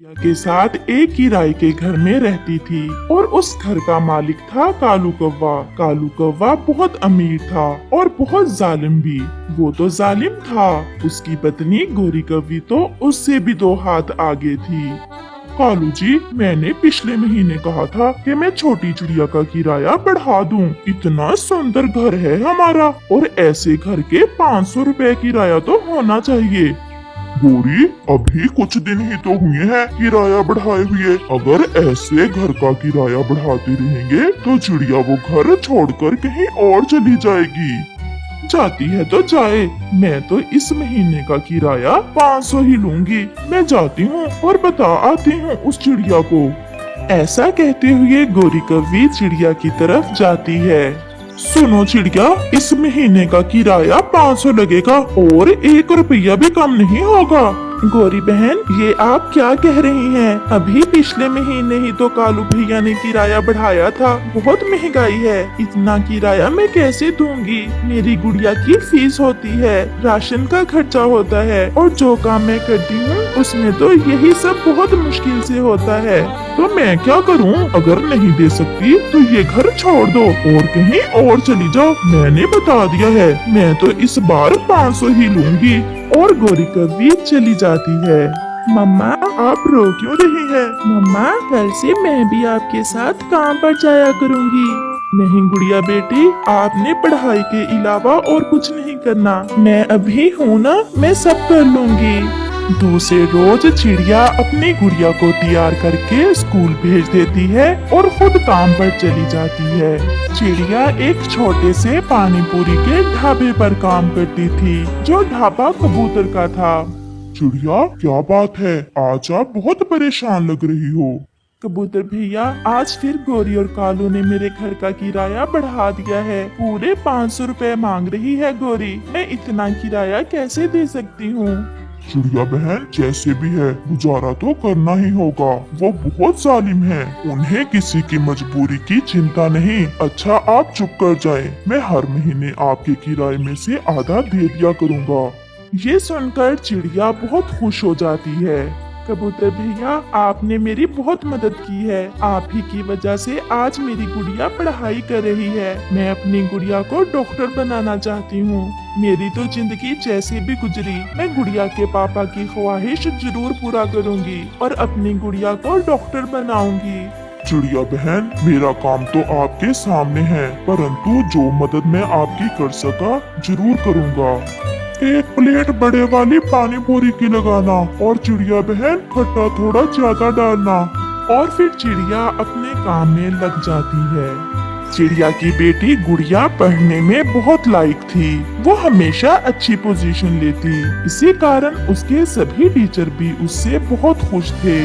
के साथ एक किराए के घर में रहती थी और उस घर का मालिक था कालू कौवा। कालू कौवा बहुत अमीर था और बहुत जालिम भी। वो तो जालिम था, उसकी पत्नी गोरी कौवी तो उससे भी 2 हाथ आगे थी। कालू जी, मैंने पिछले महीने कहा था कि मैं छोटी चिड़िया का किराया बढ़ा दूं। इतना सुंदर घर है हमारा और ऐसे घर के 500 रुपए किराया तो होना चाहिए। गोरी, अभी कुछ दिन ही तो हुए हैं किराया बढ़ाए हुए। अगर ऐसे घर का किराया बढ़ाते रहेंगे तो चिड़िया वो घर छोड़कर कहीं और चली जाएगी। जाती है तो जाए, मैं तो इस महीने का किराया 500 ही लूंगी। मैं जाती हूँ और बता आती हूँ उस चिड़िया को। ऐसा कहते हुए गोरी कौवी चिड़िया की तरफ जाती है। सुनो चिड़िया, इस महीने का किराया 500 लगेगा और 1 रुपया भी कम नहीं होगा। गोरी बहन, ये आप क्या कह रही हैं? अभी पिछले महीने ही तो कालू भैया ने किराया बढ़ाया था। बहुत महंगाई है, इतना किराया मैं कैसे दूंगी? मेरी गुड़िया की फीस होती है, राशन का खर्चा होता है और जो काम मैं करती हूँ उसमें तो यही सब बहुत मुश्किल से होता है। तो मैं क्या करूँ? अगर नहीं दे सकती तो ये घर छोड़ दो और कहीं और चली जाओ। मैंने बता दिया है, मैं तो इस बार 500 ही लूंगी। और गोरी कौवी चली जाती है। मम्मा, आप रो क्यों रही हैं? मम्मा, कल से मैं भी आपके साथ काम पर जाया करूंगी। नहीं गुड़िया बेटी, आपने पढ़ाई के अलावा और कुछ नहीं करना। मैं अभी हूँ ना, मैं सब कर लूंगी। दूसरे रोज चिड़िया अपनी गुड़िया को तैयार करके स्कूल भेज देती है और खुद काम पर चली जाती है। चिड़िया एक छोटे से पानी पूरी के ढाबे पर काम करती थी, जो ढाबा कबूतर का था। चिड़िया, क्या बात है? आज आप बहुत परेशान लग रही हो। कबूतर भैया, आज फिर गोरी और कालू ने मेरे घर का किराया बढ़ा दिया है। पूरे 500 रुपए मांग रही है गोरी। मैं इतना किराया कैसे दे सकती हूँ? चिड़िया बहन, जैसे भी है गुजारा तो करना ही होगा। वो बहुत जालिम है, उन्हें किसी की मजबूरी की चिंता नहीं। अच्छा, आप चुप कर जाएं। मैं हर महीने आपके किराए में से आधा दे दिया करूँगा। ये सुनकर चिड़िया बहुत खुश हो जाती है। कबूतर भैया, आपने मेरी बहुत मदद की है। आप ही की वजह से आज मेरी गुड़िया पढ़ाई कर रही है। मैं अपनी गुड़िया को डॉक्टर बनाना चाहती हूँ। मेरी तो जिंदगी जैसे भी गुजरी, मैं गुड़िया के पापा की ख्वाहिश जरूर पूरा करूँगी और अपनी गुड़िया को डॉक्टर बनाऊंगी। चिड़िया बहन, मेरा काम तो आपके सामने है, परंतु जो मदद मैं आपकी कर सका जरूर करूँगा। 1 प्लेट बड़े वाली पानी पूरी की लगाना और चिड़िया बहन खट्टा थोड़ा ज्यादा डालना। और फिर चिड़िया अपने काम में लग जाती है। चिड़िया की बेटी गुड़िया पढ़ने में बहुत लायक थी। वो हमेशा अच्छी पोजीशन लेती, इसी कारण उसके सभी टीचर भी उससे बहुत खुश थे।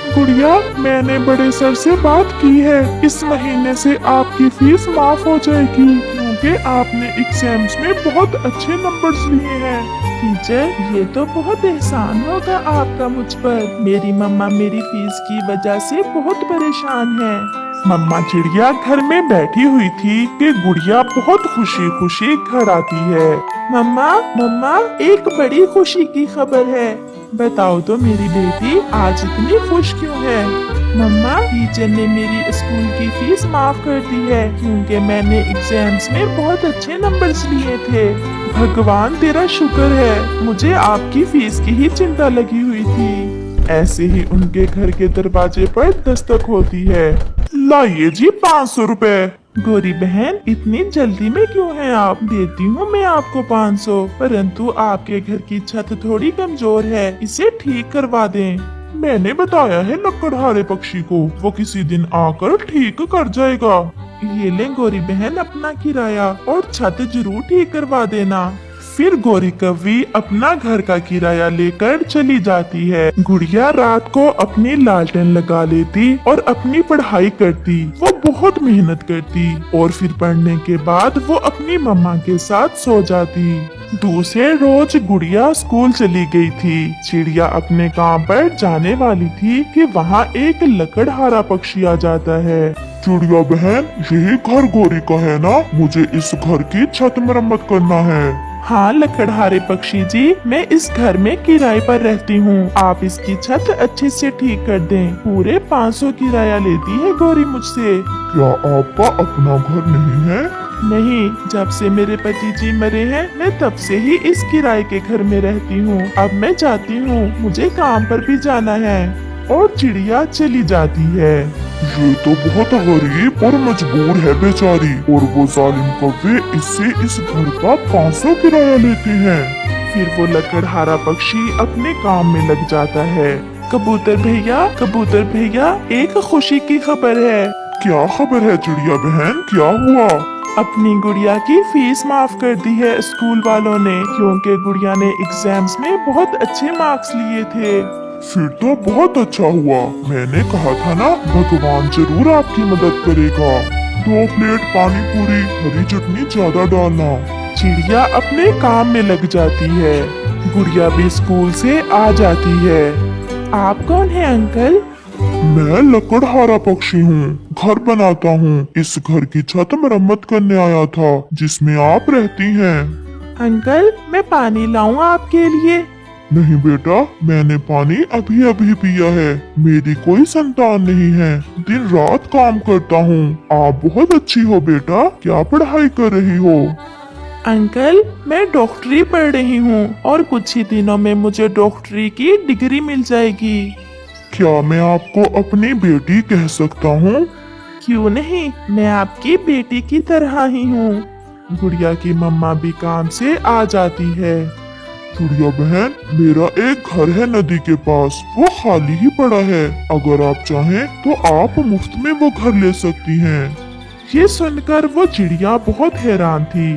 गुड़िया, मैंने बड़े सर से बात की है, इस महीने से आपकी फीस माफ हो जाएगी क्योंकि आपने एग्जाम्स में बहुत अच्छे नंबर्स लिए हैं। टीचर, ये तो बहुत एहसान होगा आपका मुझ पर। मेरी मम्मा मेरी फीस की वजह से बहुत परेशान है। मम्मा चिड़िया घर में बैठी हुई थी कि गुड़िया बहुत खुशी खुशी घर आती है। मम्मा, मम्मा, एक बड़ी खुशी की खबर है। बताओ तो मेरी बेटी, आज इतनी खुश क्यों है? मम्मा, टीचर ने मेरी स्कूल की फीस माफ कर दी है क्योंकि मैंने एग्जाम्स में बहुत अच्छे नंबर्स लिए थे। भगवान तेरा शुक्र है, मुझे आपकी फीस की ही चिंता लगी हुई थी। ऐसे ही उनके घर के दरवाजे पर दस्तक होती है। लाइए जी 500 रुपए। गोरी बहन, इतनी जल्दी में क्यों हैं आप? देती हूँ मैं आपको 500, परंतु आपके घर की छत थोड़ी कमजोर है, इसे ठीक करवा दें। मैंने बताया है लकड़हारे पक्षी को, वो किसी दिन आकर ठीक कर जाएगा। ये ले गोरी बहन अपना किराया और छत जरूर ठीक करवा देना। फिर गोरी कौवी अपना घर का किराया लेकर चली जाती है। गुड़िया रात को अपनी लालटेन लगा लेती और अपनी पढ़ाई करती। वो बहुत मेहनत करती और फिर पढ़ने के बाद वो अपनी मम्मा के साथ सो जाती। दूसरे रोज गुड़िया स्कूल चली गई थी। चिड़िया अपने काम पर जाने वाली थी कि वहाँ एक लकड़हारा पक्षी आ जाता है। चिड़िया बहन, यही घर गोरी का है ना? मुझे इस घर की छत मरम्मत करना है। हाँ लकड़हारे पक्षी जी, मैं इस घर में किराए पर रहती हूँ। आप इसकी छत अच्छे से ठीक कर दें। पूरे 500 किराया लेती है गौरी मुझसे। क्या आपका अपना घर नहीं है? नहीं, जब से मेरे पति जी मरे हैं मैं तब से ही इस किराए के घर में रहती हूँ। अब मैं जाती हूँ, मुझे काम पर भी जाना है। और चिड़िया चली जाती है। ये तो बहुत गरीब और मजबूर है बेचारी, और वो जालिम कौवे इससे इस घर का 500 किराया लेते हैं। फिर वो लकड़हारा पक्षी अपने काम में लग जाता है। कबूतर भैया, एक खुशी की खबर है। क्या खबर है चिड़िया बहन, क्या हुआ? अपनी गुड़िया की फीस माफ कर दी है स्कूल वालों ने, क्योंकि गुड़िया ने एग्जाम्स में बहुत अच्छे मार्क्स लिए थे। फिर तो बहुत अच्छा हुआ। मैंने कहा था ना, भगवान जरूर आपकी मदद करेगा। 2 प्लेट पानी पूरी, हरी चटनी ज्यादा डालना। चिड़िया अपने काम में लग जाती है। गुड़िया भी स्कूल से आ जाती है। आप कौन है अंकल? मैं लकड़हारा पक्षी हूँ, घर बनाता हूँ। इस घर की छत मरम्मत करने आया था जिसमें आप रहती हैं। अंकल, मैं पानी लाऊं आपके लिए? नहीं बेटा, मैंने पानी अभी अभी पिया है। मेरी कोई संतान नहीं है, दिन रात काम करता हूँ। आप बहुत अच्छी हो बेटा। क्या पढ़ाई कर रही हो? अंकल, मैं डॉक्टरी पढ़ रही हूँ और कुछ ही दिनों में मुझे डॉक्टरी की डिग्री मिल जाएगी। क्या मैं आपको अपनी बेटी कह सकता हूँ? क्यों नहीं, मैं आपकी बेटी की तरह ही हूँ। गुड़िया की मम्मा भी काम से आ जाती है। चिड़िया बहन, मेरा एक घर है नदी के पास, वो खाली ही पड़ा है। अगर आप चाहें तो आप मुफ्त में वो घर ले सकती हैं। ये सुनकर वो चिड़िया बहुत हैरान थी।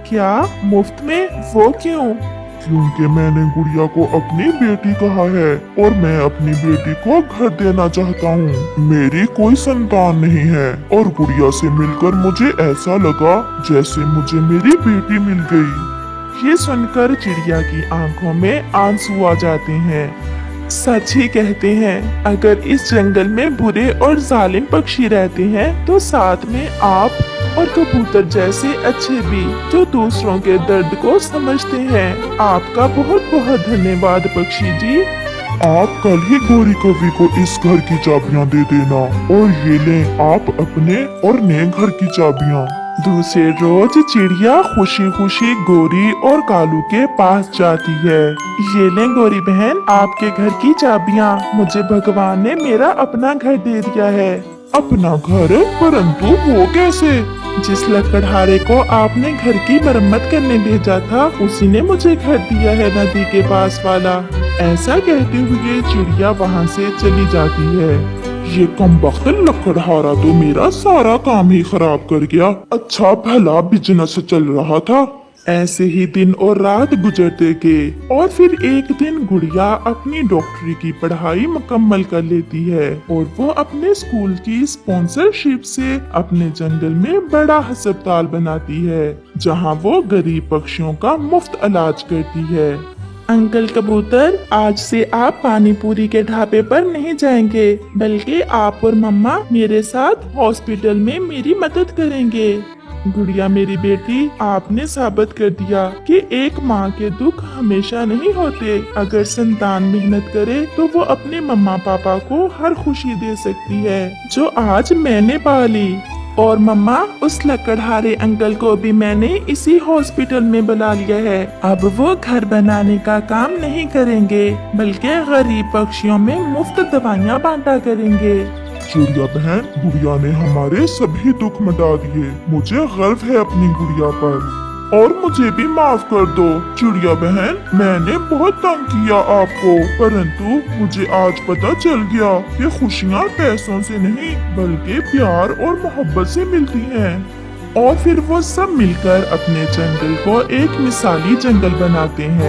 क्या मुफ्त में? वो क्यों? क्योंकि मैंने गुड़िया को अपनी बेटी कहा है और मैं अपनी बेटी को घर देना चाहता हूँ। मेरी कोई संतान नहीं है और गुड़िया से मिलकर मुझे ऐसा लगा जैसे मुझे मेरी बेटी मिल गई। ये सुनकर चिड़िया की आंखों में आंसू आ जाते हैं। सच ही कहते हैं, अगर इस जंगल में बुरे और जालिम पक्षी रहते हैं तो साथ में आप और कबूतर जैसे अच्छे भी, जो दूसरों के दर्द को समझते हैं। आपका बहुत बहुत धन्यवाद पक्षी जी। आप कल ही गौरी कवि को इस घर की चाबियां दे देना और ये लें आप अपने और नए घर की चाबियां। दूसरे रोज चिड़िया खुशी खुशी गौरी और कालू के पास जाती है। ये लें गौरी बहन, आपके घर की चाबियां। मुझे भगवान ने मेरा अपना घर दे दिया है। अपना घर? परंतु वो कैसे? जिस लकड़हारे को आपने घर की मरम्मत करने भेजा था, उसी ने मुझे घर दिया है, नदी के पास वाला। ऐसा कहते हुए चिड़िया वहाँ से चली जाती है। ये कमबख्त लकड़हारा तो मेरा सारा काम ही खराब कर गया। अच्छा भला बिजनेस चल रहा था। ऐसे ही दिन और रात गुजरते गए और फिर एक दिन गुड़िया अपनी डॉक्टरी की पढ़ाई मुकम्मल कर लेती है और वो अपने स्कूल की स्पॉन्सरशिप से अपने जंगल में बड़ा अस्पताल बनाती है, जहां वो गरीब पक्षियों का मुफ्त इलाज करती है। अंकल कबूतर, आज से आप पानी पूरी के ढाबे पर नहीं जाएंगे, बल्कि आप और मम्मा मेरे साथ हॉस्पिटल में मेरी मदद करेंगे। गुड़िया मेरी बेटी, आपने साबित कर दिया कि एक माँ के दुख हमेशा नहीं होते। अगर संतान मेहनत करे तो वो अपने मम्मा पापा को हर खुशी दे सकती है जो आज मैंने पाली। और मम्मा, उस लकड़हारे अंकल को भी मैंने इसी हॉस्पिटल में बुला लिया है। अब वो घर बनाने का काम नहीं करेंगे, बल्कि गरीब पक्षियों में मुफ्त दवाइयाँ बांटा करेंगे। चिड़िया बहन, गुड़िया ने हमारे सभी दुख मिटा दिए। मुझे गर्व है अपनी गुड़िया पर। और मुझे भी माफ कर दो चिड़िया बहन, मैंने बहुत तंग किया आपको, परंतु मुझे आज पता चल गया कि खुशियाँ पैसों से नहीं बल्कि प्यार और मोहब्बत से मिलती हैं। और फिर वो सब मिलकर अपने जंगल को एक मिसाली जंगल बनाते हैं।